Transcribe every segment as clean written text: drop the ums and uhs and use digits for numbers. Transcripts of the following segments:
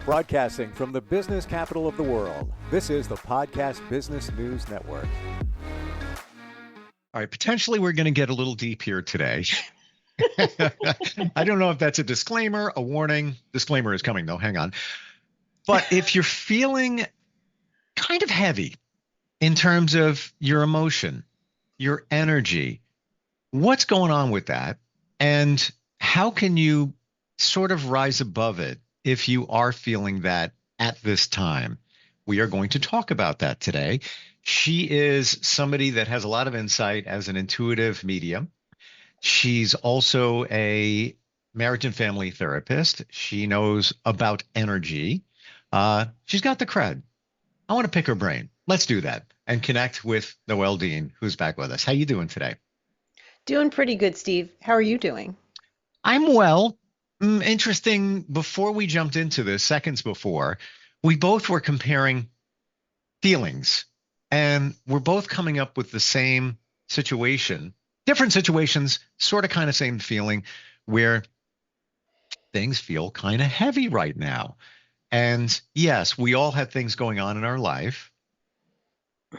Broadcasting from the business capital of the world, this is the Podcast Business News Network. All right, potentially we're going to get a little deep here today. I don't know if that's a disclaimer, a warning. Disclaimer is coming, though. Hang on. But if you're feeling kind of heavy in terms of your emotion, your energy, what's going on with that? And how can you sort of rise above it if you are feeling that at this time? We are going to talk about that today. She is somebody that has a lot of insight as an intuitive medium. She's also a marriage and family therapist. She knows about energy. She's got the cred. I want to pick her brain. Let's do that and connect with Noelle Deane, who's back with us. How you doing today? Doing pretty good, Steve. How are you doing? I'm well. Interesting. Before we jumped into this, seconds before, we both were comparing feelings, and we're both coming up with the same situation, different situations, sort of kind of same feeling, where things feel kind of heavy right now. And yes, we all have things going on in our life,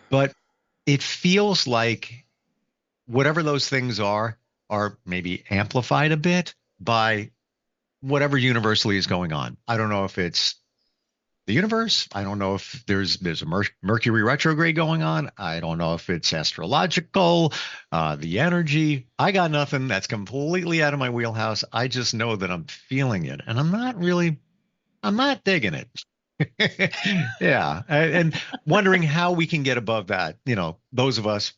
but it feels like whatever those things are maybe amplified a bit by whatever universally is going on. I don't know if it's the universe. I don't know if there's a Mercury retrograde going on. I don't know if it's astrological, the energy. I got nothing. That's completely out of my wheelhouse. I just know that I'm feeling it, and I'm not digging it. Yeah. And wondering how we can get above that, those of us,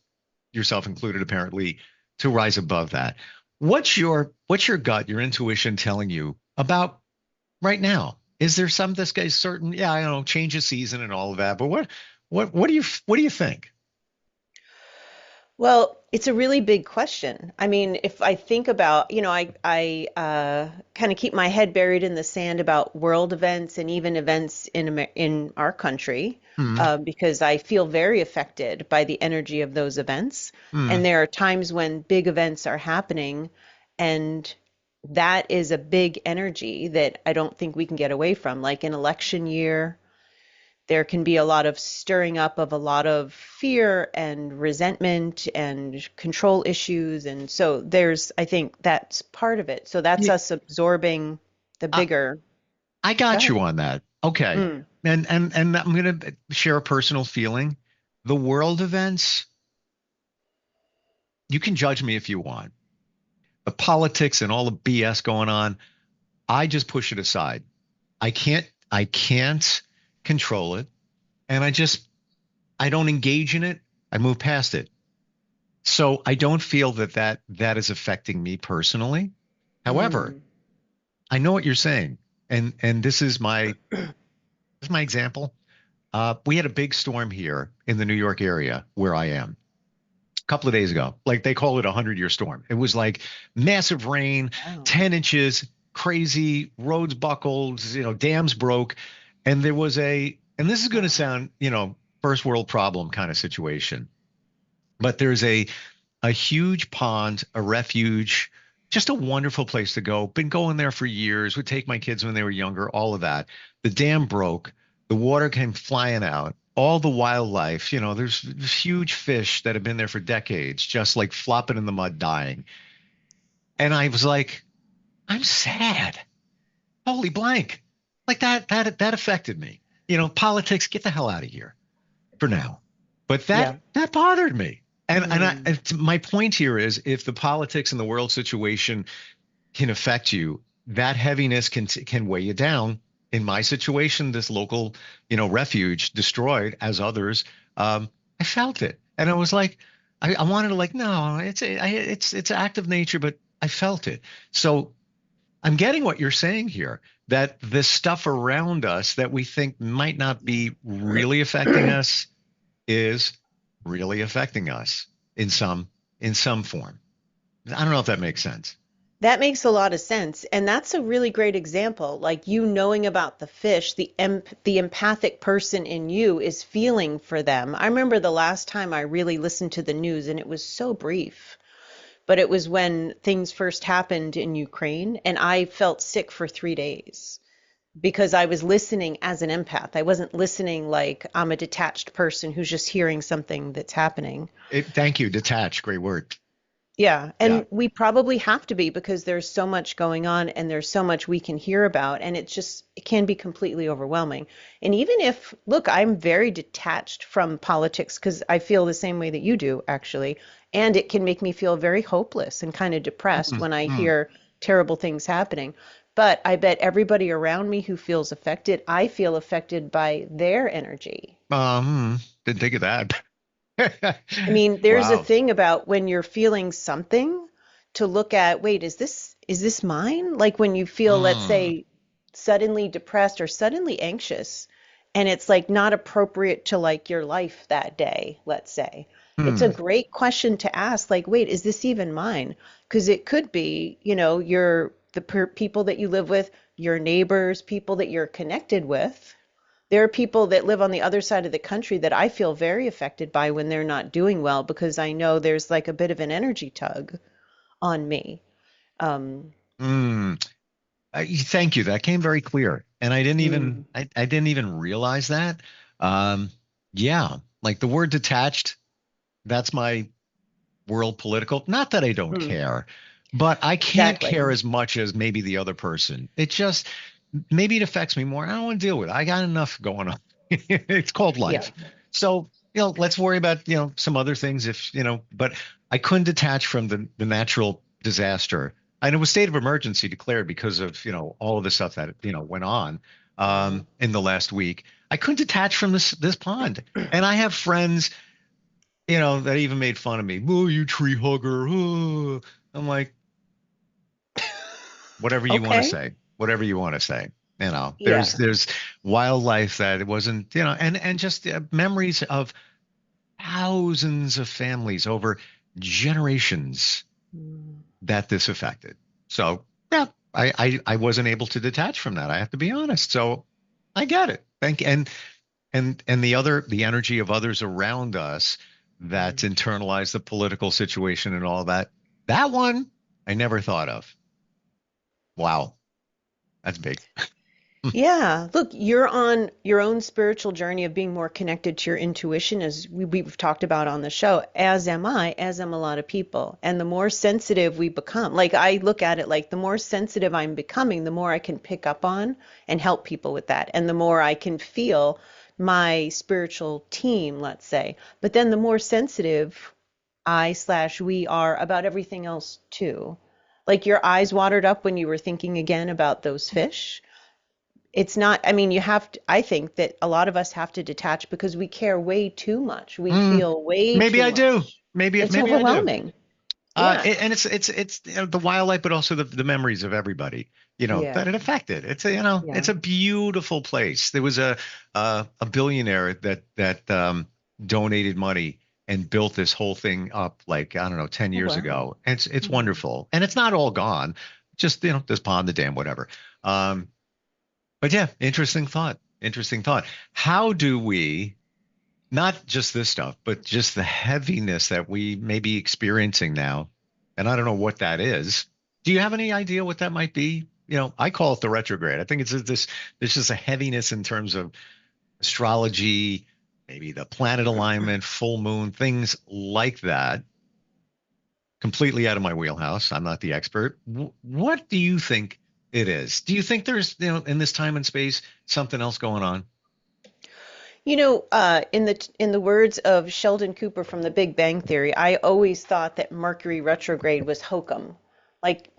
yourself included, apparently, to rise above that. What's your gut, your intuition telling you about right now? Is there some this guy's certain? Yeah, I don't know, change of season and all of that. But what do you think? Well, it's a really big question. I mean, if I think about, I kind of keep my head buried in the sand about world events and even events in our country, because I feel very affected by the energy of those events. And there are times when big events are happening, and that is a big energy that I don't think we can get away from. Like an election year, there can be a lot of stirring up of a lot of fear and resentment and control issues. And so I think that's part of it. So that's us absorbing the bigger. I got you on that. Okay. And I'm going to share a personal feeling. The world events, you can judge me if you want. The politics and all the BS going on, I just push it aside. I can't control it. And I don't engage in it. I move past it. So I don't feel that is affecting me personally. However, I know what you're saying. And this is my example. We had a big storm here in the New York area where I am a couple of days ago. Like, they call it a 100-year storm. It was like massive rain, 10 inches, crazy, roads buckled, dams broke. And there was and this is going to sound, first world problem kind of situation, but there's a huge pond, a refuge, just a wonderful place to go. Been going there for years. Would take my kids when they were younger, all of that. The dam broke. The water came flying out. All the wildlife, there's huge fish that have been there for decades, just like flopping in the mud, dying. And I was like, I'm sad. Holy blank. Like that affected me. Politics, get the hell out of here for now. But that bothered me. And my point here is, if the politics and the world situation can affect you, that heaviness can weigh you down. In my situation, this local, refuge destroyed, as others, I felt it. And I was like, I wanted to no, it's an act of nature, but I felt it. So I'm getting what you're saying here, that the stuff around us that we think might not be really affecting us is really affecting us in some form. I don't know if that makes sense. That makes a lot of sense. And that's a really great example. Like, knowing about the fish, the empathic person in you is feeling for them. I remember the last time I really listened to the news, and it was so brief, but it was when things first happened in Ukraine, and I felt sick for 3 days because I was listening as an empath. I wasn't listening like I'm a detached person who's just hearing something that's happening. Thank you. Detach. Great word. Yeah, Yeah. and we probably have to be because there's so much going on and there's so much we can hear about, and it can be completely overwhelming. And even if, look, I'm very detached from politics because I feel the same way that you do, actually, and it can make me feel very hopeless and kind of depressed when I Mm. hear terrible things happening. But I bet everybody around me who feels affected, I feel affected by their energy. Didn't think of that. I mean, there's a Wow. thing about when you're feeling something to look at, wait, is this mine? Like when you feel, let's Mm. say, suddenly depressed or suddenly anxious, and it's like not appropriate to like your life that day, let's say. It's a Hmm. great question to ask, like, wait, is this even mine? Because it could be, your people that you live with, your neighbors, people that you're connected with. There are people that live on the other side of the country that I feel very affected by when they're not doing well because I know there's like a bit of an energy tug on me. Um, Mm. Thank you. That came very clear, and mm, I didn't even realize that. Um, yeah, like the word detached. That's my world political. Not that I don't mm, care, but I can't exactly. care as much as maybe the other person. It just maybe it affects me more. I don't want to deal with it. I got enough going on. It's called Yeah. life. So, let's worry about, some other things but I couldn't detach from the natural disaster. And it was state of emergency declared because of, all of the stuff that, went on Yeah. in the last week. I couldn't detach from this pond. And I have friends that even made fun of me. Oh, you tree hugger. Oh. I'm like, whatever you want to Okay. say, whatever you want to say. There's Yeah. there's wildlife that it wasn't, and just memories of thousands of families over generations Mm. that this affected. So yeah, I wasn't able to detach from that. I have to be honest. So I get it. Thank and the energy of others around us that Mm. internalize the political situation and all that. That one I never thought of. Wow, that's big. Yeah, look, you're on your own spiritual journey of being more connected to your intuition, as we've talked about on the show, as am I, as am a lot of people. And the more sensitive we become, like I look at it like the more sensitive I'm becoming, the more I can pick up on and help people with that. And the more I can feel my spiritual team, let's say. But then the more sensitive I/we are about everything else too. Like your eyes watered up when you were thinking again about those fish. It's not, I mean, I think that a lot of us have to detach because we care way too much. We Mm, feel way maybe too I do. much. Maybe It's maybe I do. overwhelming. Yeah. And it's the wildlife, but also the memories of everybody, that Yeah. it affected. It's Yeah. a beautiful place. There was a billionaire that donated money and built this whole thing up like I don't know 10 Oh, years wow. ago. And it's Mm. wonderful, and it's not all gone. Just this pond, the dam, whatever. Um, but yeah, interesting thought. Interesting thought. How do we? Not just this stuff, but just the heaviness that we may be experiencing now. And I don't know what that is. Do you have any idea what that might be? I call it the retrograde. I think it's there's just a heaviness in terms of astrology, maybe the planet alignment, full moon, things like that. Completely out of my wheelhouse. I'm not the expert. What do you think it is? Do you think there's, in this time and space, something else going on? In the words of Sheldon Cooper from The Big Bang Theory, I always thought that Mercury retrograde was hokum, like,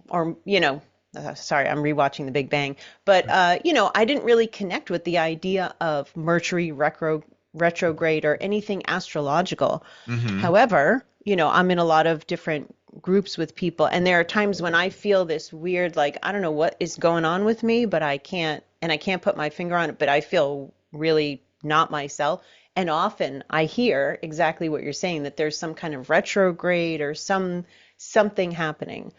sorry, I'm rewatching The Big Bang, but I didn't really connect with the idea of Mercury retrograde or anything astrological. Mm-hmm. However, I'm in a lot of different groups with people, and there are times when I feel this weird, like, I don't know what is going on with me, but I can't put my finger on it, but I feel really not myself. And often I hear exactly what you're saying, that there's some kind of retrograde or something happening.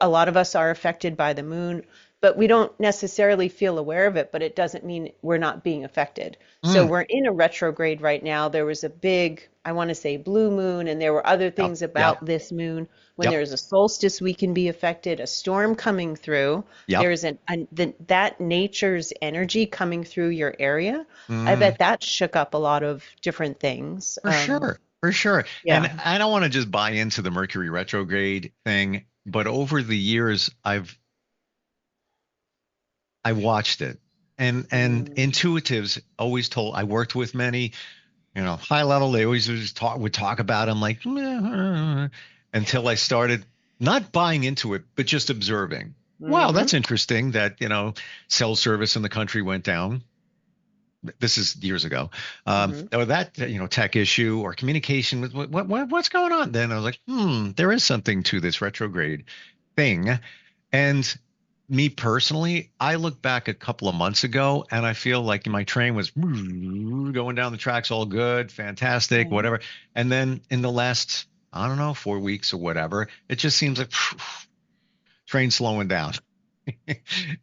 A lot of us are affected by the moon. but we don't necessarily feel aware of it, but it doesn't mean we're not being affected. So Mm. we're in a retrograde right now. There was a big, I want to say blue moon, and there were other Yep. things Yep. about this moon. When Yep. there's a solstice, we can be affected, a storm coming through. Yep. There's that nature's energy coming through your area. I Mm. bet that shook up a lot of different things. For sure. For sure. And Yeah. I don't want to just buy into the Mercury retrograde thing, but over the years, I watched it. And Mm. intuitives always told, I worked with many, high level, they always would talk about them like until I started not buying into it, but just observing. Wow, Mm-hmm. that's interesting that, cell service in the country went down. This is years ago. Mm-hmm. Or that, tech issue or communication with what's going on? Then I was like, there is something to this retrograde thing. And me personally, I look back a couple of months ago and I feel like my train was going down the tracks all good, fantastic, Right. whatever. And then in the last, I don't know, 4 weeks or whatever, it just seems like train slowing down.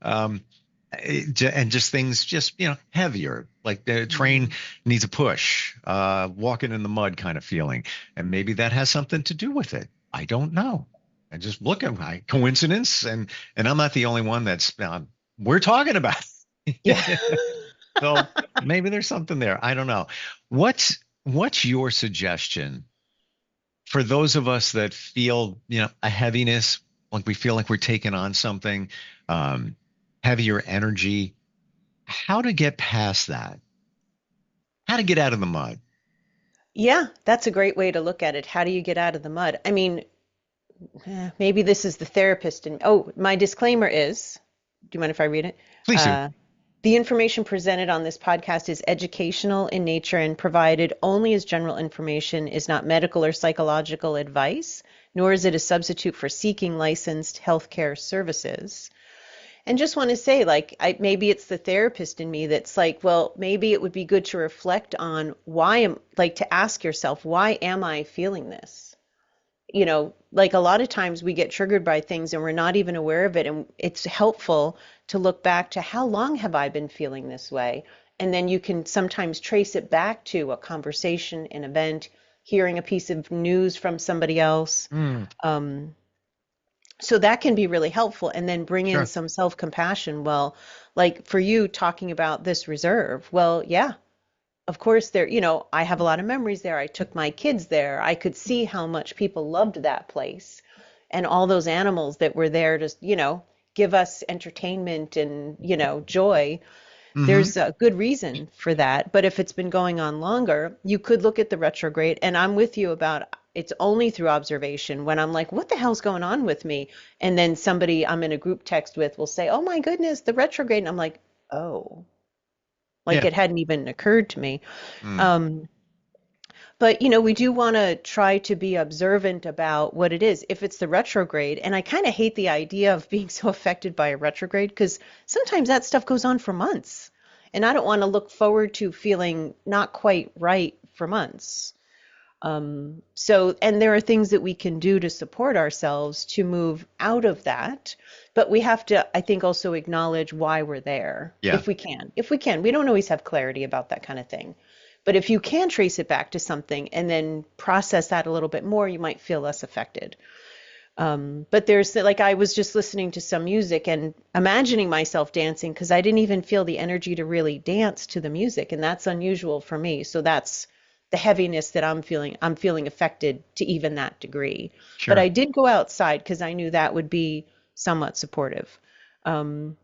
um, and just things just, heavier, like the train Mm. needs a push, walking in the mud kind of feeling. And maybe that has something to do with it. I don't know. And just look at my coincidence, and I'm not the only one that's we're talking about. Yeah. So maybe there's something there. I don't know. What's your suggestion for those of us that feel, a heaviness, like we feel like we're taking on something, um, heavier energy, how to get past that? How to get out of the mud? Yeah, that's a great way to look at it. How do you get out of the mud? I mean, maybe this is the therapist. And oh, my disclaimer is, do you mind if I read it? Please do. Uh, the information presented on this podcast is educational in nature and provided only as general information, is not medical or psychological advice, nor is it a substitute for seeking licensed healthcare services. And just want to say, like, maybe it's the therapist in me that's like, well, maybe it would be good to reflect on like, to ask yourself, why am I feeling this? Like a lot of times we get triggered by things and we're not even aware of it. And it's helpful to look back to how long have I been feeling this way? And then you can sometimes trace it back to a conversation, an event, hearing a piece of news from somebody else. Mm, Um, so that can be really helpful. And then bring in sure. some self-compassion. Well, like for you talking about this reserve, well, yeah, of course there, I have a lot of memories there. I took my kids there. I could see how much people loved that place and all those animals that were there to, give us entertainment and, joy. Hmm. There's a good reason for that. But if it's been going on longer, you could look at the retrograde. And I'm with you about it's only through observation when I'm like, what the hell's going on with me? And then somebody I'm in a group text with will say, oh my goodness, the retrograde. And I'm like, oh, like Yeah. it hadn't even occurred to me. Mm, Um, but we do want to try to be observant about what it is. If it's the retrograde, and I kind of hate the idea of being so affected by a retrograde because sometimes that stuff goes on for months. And I don't want to look forward to feeling not quite right for months. And there are things that we can do to support ourselves to move out of that. But we have to, I think, also acknowledge why we're there, yeah. if we can. If we can, we don't always have clarity about that kind of thing. But if you can trace it back to something and then process that a little bit more, you might feel less affected. But there's like I was just listening to some music and imagining myself dancing because I didn't even feel the energy to really dance to the music, and that's unusual for me. So that's the heaviness that I'm feeling. I'm feeling affected to even that degree. But Sure. I did go outside because I knew that would be somewhat supportive. Um,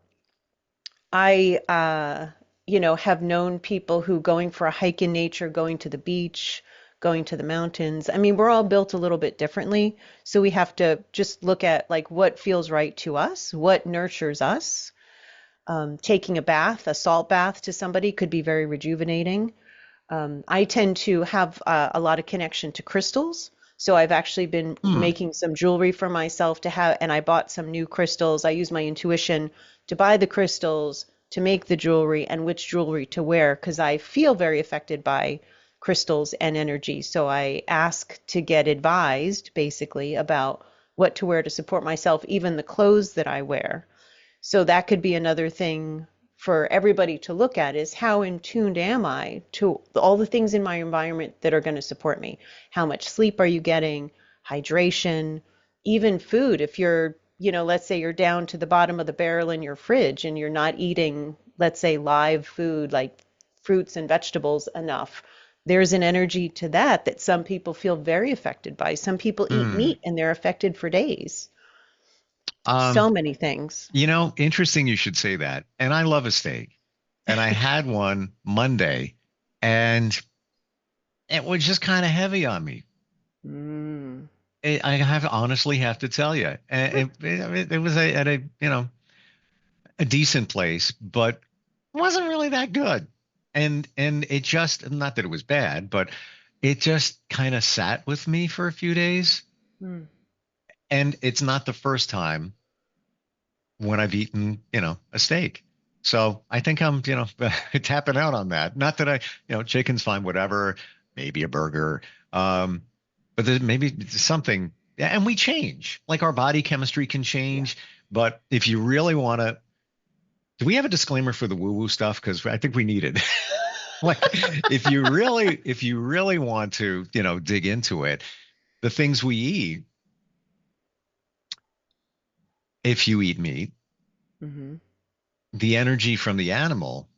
I have known people who going for a hike in nature, going to the beach, going to the mountains. I mean, we're all built a little bit differently, so we have to just look at like what feels right to us, what nurtures us. Taking a bath, a salt bath to somebody could be very rejuvenating. I tend to have a lot of connection to crystals. So I've actually been Hmm. making some jewelry for myself to have, and I bought some new crystals. I use my intuition to buy the crystals, to make the jewelry, and which jewelry to wear, because I feel very affected by crystals and energy. So I ask to get advised basically about what to wear to support myself, even the clothes that I wear. So that could be another thing for everybody to look at, is how in tuned am I to all the things in my environment that are going to support me? How much sleep are you getting? Hydration, even food. If you're, let's say you're down to the bottom of the barrel in your fridge and you're not eating, let's say, live food like fruits and vegetables enough, there's an energy to that some people feel very affected by. Some people eat Mm. meat and they're affected for days. Um, So many things. Interesting you should say that. And I love a steak. And I had one Monday and it was just kind of heavy on me. Mm. Honestly have to tell you, it was at a a decent place, but wasn't really that good. And it just, not that it was bad, but it just kind of sat with me for a few days. Mm. And it's not the first time when I've eaten, a steak. So I think I'm, tapping out on that. Not that chicken's fine, whatever, maybe a burger. But there maybe something, yeah, and we change. Like our body chemistry can Yeah. change. But if you really want to, do we have a disclaimer for the woo-woo stuff? Because I think we need it. Like if you really want to, dig into it, the things we eat, if you eat meat, Hmm. the energy from the animal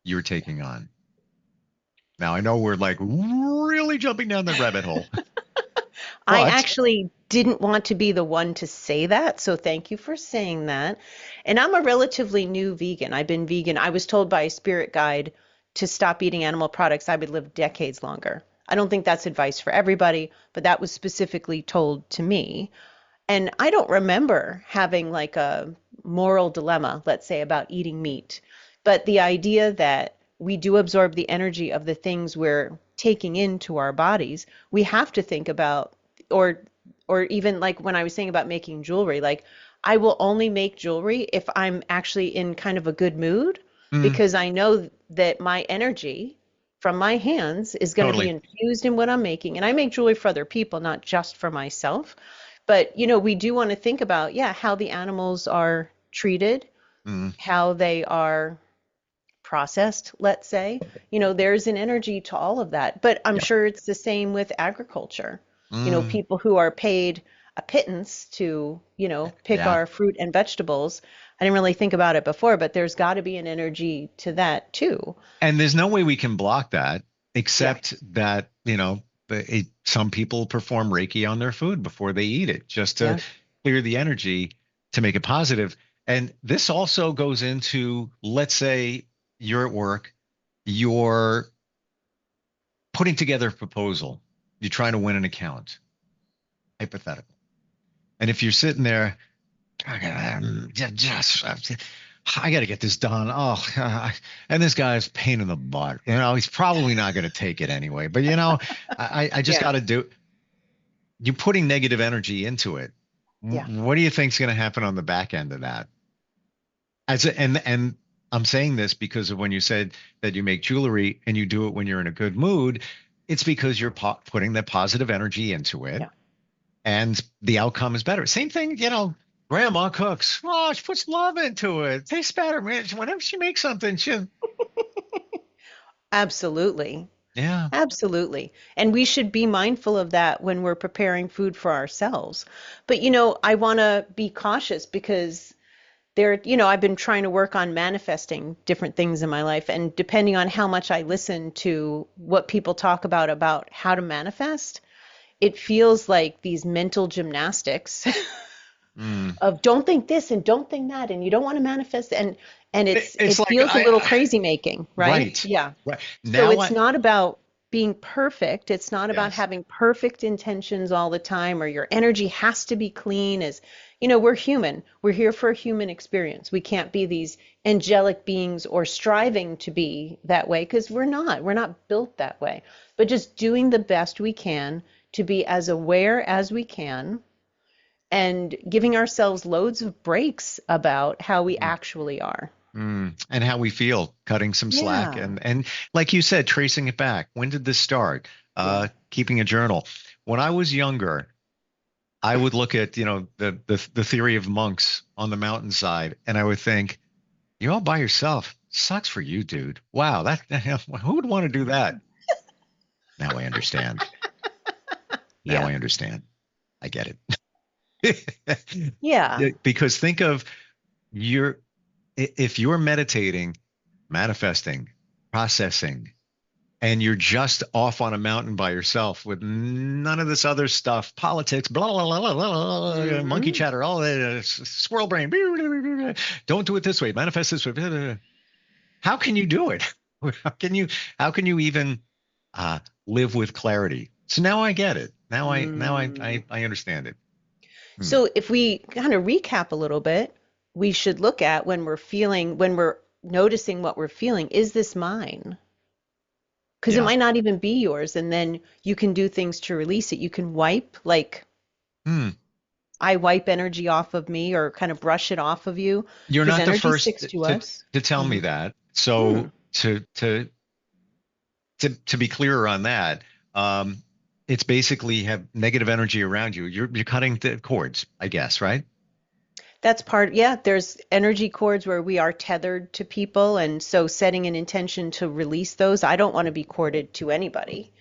you're taking on. Now I know we're like really jumping down the rabbit hole, I but actually didn't want to be the one to say that, so thank you for saying that. And I'm a relatively new vegan. I've been vegan. I was told by a spirit guide to stop eating animal products. I would live decades longer. I don't think that's advice for everybody, but that was specifically told to me. And I don't remember having like a moral dilemma, let's say, about eating meat. But the idea that we do absorb the energy of the things we're taking into our bodies, we have to think about, or or even like when I was saying about making jewelry, like I will only make jewelry if I'm actually in kind of a good mood, mm, because I know that my energy from my hands is going to be totally. infused in what I'm making. And I make jewelry for other people, not just for myself. But, we do want to think about, yeah, how the animals are treated, Mm, how they are processed, let's say. There's an energy to all of that. But I'm yep. sure it's the same with agriculture. Mm, People who are paid a pittance to, pick yeah. our fruit and vegetables. I didn't really think about it before, but there's got to be an energy to that too. And there's no way we can block that Yeah. except that, some people perform Reiki on their food before they eat it just to Yeah. clear the energy to make it positive. And this also goes into, let's say you're at work, you're putting together a proposal, you're trying to win an account, hypothetical. And if you're sitting there, just, I got to get this done. Oh, and this guy's a pain in the butt. He's probably not going to take it anyway. But I just Yeah. got to do. You're putting negative energy into it. Yeah. What do you think's going to happen on the back end of that? And I'm saying this because of when you said that you make jewelry and you do it when you're in a good mood. It's because you're putting that positive energy into it, Yeah. and the outcome is better. Same thing, grandma cooks. Oh, she puts love into it. It tastes better, man. Whenever she makes something, Absolutely. yeah. Absolutely. And we should be mindful of that when we're preparing food for ourselves. But, I want to be cautious because I've been trying to work on manifesting different things in my life. And depending on how much I listen to what people talk about how to manifest, it feels like these mental gymnastics Mm. of don't think this and don't think that and you don't want to manifest, and It's it like feels a little crazy making, right? right, Yeah. right So now. it's not about being perfect. It's not about Yes, having perfect intentions all the time, or your energy has to be clean. We're human. We're here for a human experience. We can't be these angelic beings or striving to be that way because we're not. We're not built that way. But just doing the best we can to be as aware as we can and giving ourselves loads of breaks about how we mm. actually are. And how we feel, cutting some slack, Yeah. and like you said, tracing it back. When did this start? Yeah. Keeping a journal. When I was younger, I would look at, the theory of monks on the mountainside, and I would think, you're all by yourself. Sucks for you, dude. Wow, that who would want to do that? Now I understand. Now Yeah. I understand. I get it. Yeah. Because think of if you're meditating, manifesting, processing, and you're just off on a mountain by yourself with none of this other stuff, politics, blah, blah, blah, blah, blah, monkey Hmm. chatter, all that, squirrel brain, don't do it this way, manifest this way. How can you do it? How can you even uh, live with clarity? So now I get it. Now I understand it. Hmm. So if we kind of recap a little bit, we should look at when we're noticing what we're feeling, is this mine? Because it Yeah. might not even be yours. And then you can do things to release it. You can wipe, like Hmm. I wipe energy off of me or kind of brush it off of you You're because not the energy first sticks to to us. to tell me Hmm. that. Hmm. So to be clearer on that, um, it's basically have negative energy around you. You're cutting the cords, I guess, right? That's part, yeah, there's energy cords where we are tethered to people. And so setting an intention to release those, I don't want to be corded to anybody.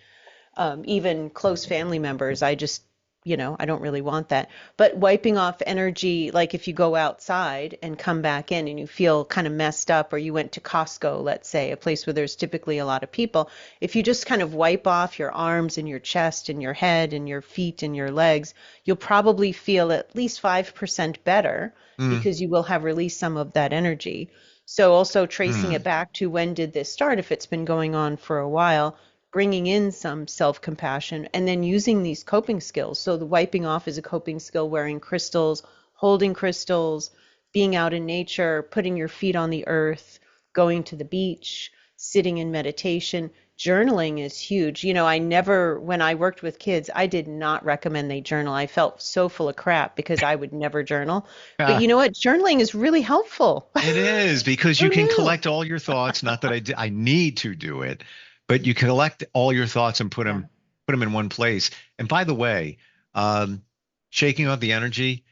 Even close family members. I don't really want that. But wiping off energy, like if you go outside and come back in and you feel kind of messed up, or you went to Costco, let's say, a place where there's typically a lot of people, if you just kind of wipe off your arms and your chest and your head and your feet and your legs, you'll probably feel at least 5% better Mm, because you will have released some of that energy. So also tracing it mm, back to when did this start, if it's been going on for a while, bringing in some self-compassion, and then using these coping skills. So the wiping off is a coping skill, wearing crystals, holding crystals, being out in nature, putting your feet on the earth, going to the beach, sitting in meditation. Journaling is huge. When I worked with kids, I did not recommend they journal. I felt so full of crap because I would never journal. But mm. you know what? Journaling is really helpful. It is because Who you can knew? collect all your thoughts. Not that I need to do it, but you collect all your thoughts and put Yeah. them in one place. And by the way, um, shaking out the energy.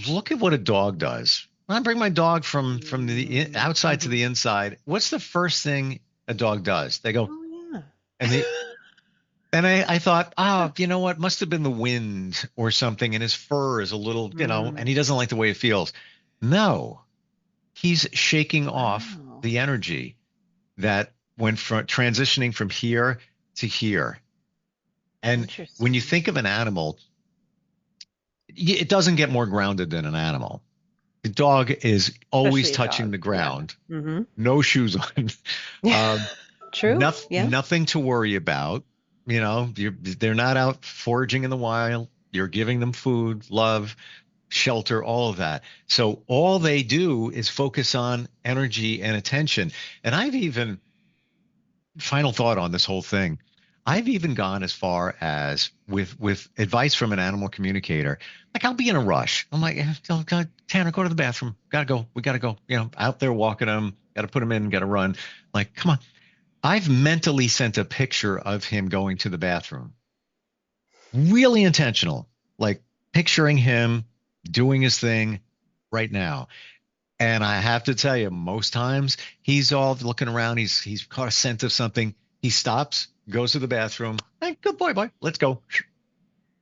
Look at what a dog does. When I bring my dog from the outside to Mhm. the inside, what's the first thing a dog does? They go Oh, yeah. and they and I thought, you know what? Must have been the wind or something, and his fur is a little, and Mm. he doesn't like the way it feels. No, he's shaking off Wow. the energy that went from transitioning from here to here. And when you Interesting. think of an animal, it doesn't get more grounded than an animal. The dog is always Especially a touching dog. the Yeah. ground, Mm-hmm. no shoes on, um, True. Yeah. nothing to worry about. They're not out foraging in the wild. You're giving them food, love, shelter, all of that. So all they do is focus on energy and attention. And final thought on this whole thing. I've even gone as far as with advice from an animal communicator. Like I'll be in a rush. I'm like, oh, God, Tanner, go to the bathroom. Gotta go. We gotta go. Out there walking them. Got to put them in. Got to run. Like, come on. I've mentally sent a picture of him going to the bathroom. Really intentional. Like picturing him doing his thing right now. And I have to tell you, most times he's all looking around. He's caught a scent of something. He stops, goes to the bathroom. Hey, good boy. Let's go.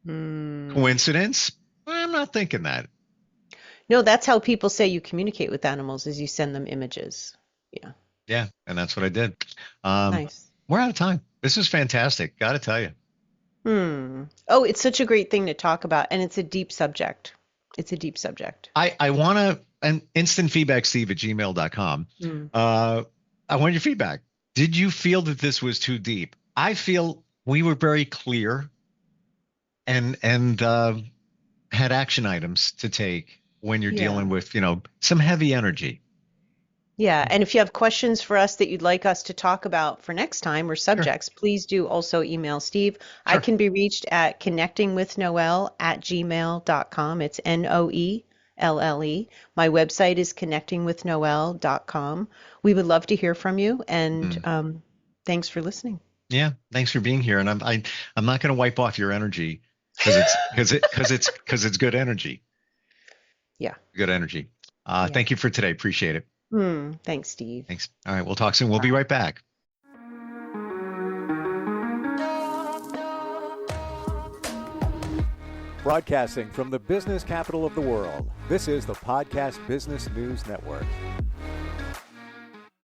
Hmm. Coincidence? I'm not thinking that. No, that's how people say you communicate with animals is you send them images. Yeah. Yeah, and that's what I did. Um, Nice. we're out of time. This is fantastic. Got to tell you. Hmm. Oh, it's such a great thing to talk about, and it's a deep subject. It's a deep subject. I want to, and instant feedback, Steve at gmail.com. Hmm. Uh, I want your feedback. Did you feel that this was too deep? I feel we were very clear and had action items to take when you're Yeah. dealing with, some heavy energy. Yeah, and if you have questions for us that you'd like us to talk about for next time or Sure, subjects, please do also email Steve. I sure. can be reached at connectingwithnoelle@gmail.com. It's Noelle. My website is connectingwithnoelle.com. We would love to hear from you, and Mm. thanks for listening. Yeah, thanks for being here. And I'm not going to wipe off your energy. Because it's good energy. Yeah. Good energy. Yeah. Thank you for today. Appreciate it. Thanks, Steve. Thanks. All right. We'll talk soon. We'll be right back. Broadcasting from the business capital of the world, this is the Podcast Business News Network.